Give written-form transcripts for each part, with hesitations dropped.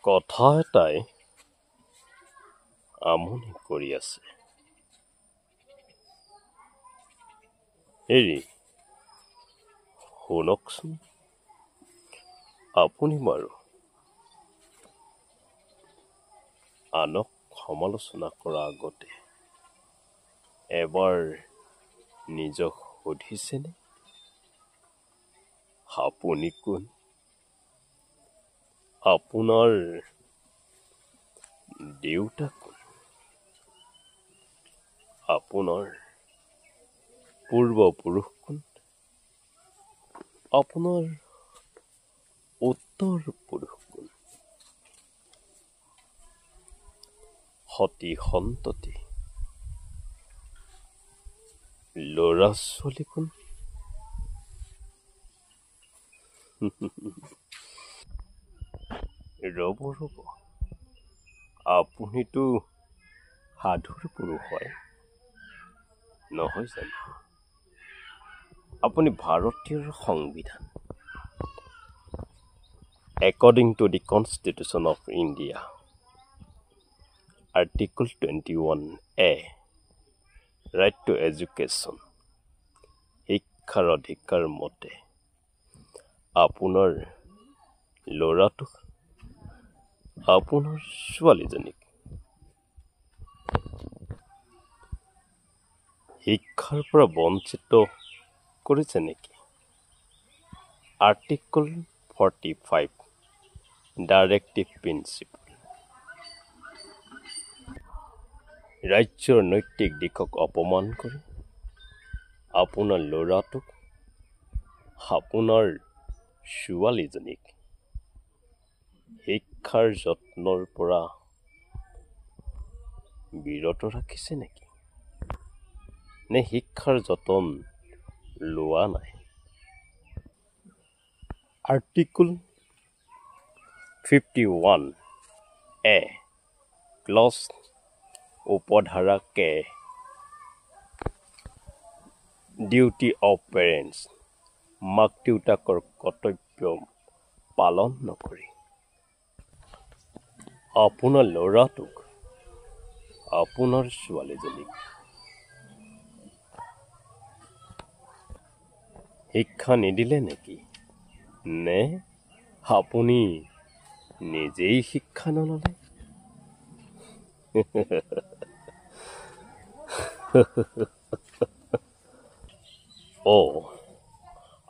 কথা এটাই আমনি কৰি আছে। হেৰি শুনকচোন, আপুনি বাৰু আনক সমালোচনা কৰাৰ আগতে এবাৰ নিজক সুধিছেনে আপুনি কোন? আপোনাৰ দেউতা কোন? আপোনাৰ পূৰ্বপুৰুষ কোন? আপোনাৰ উত্তৰ পুৰুষ কোন? সতি সন্ততি ল'ৰা ছোৱালী কোন? ৰ'ব আপুনিতো সাধুৰ পুৰুষ হয় নহয় জানো? আপুনি ভাৰতীয় সংবিধান According to the Constitution of India, Article 21A, Right to Education, শিক্ষাৰ অধিকাৰ মতে আপোনাৰ ল'ৰাটোক, আপোনাৰ ছোৱালীজনীক শিক্ষাৰ পৰা বঞ্চিত কৰিছে নেকি? Article 45, Directive Principle, ৰাজ্যৰ নৈতিক দিশক অপমান কৰি আপোনাৰ ল'ৰাটোক, আপোনাৰ ছোৱালীজনীক শিক্ষাৰ যত্নৰ পৰা বিৰত ৰাখিছে নেকি? নে শিক্ষাৰ যতন লোৱা নাই? Article 51A, Clause উপধাৰা K, Duty of Parents, মাক দেউতাকৰ কৰ্তব্য পালন নকৰি আপোনাৰ ল'ৰাটোক, আপোনাৰ ছোৱালীজনীক শিক্ষা নিদিলে নেকি? নে আপুনি নিজেই শিক্ষা নললে?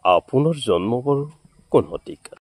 আপোনাৰ জন্ম বাৰু কোন শতিকাত?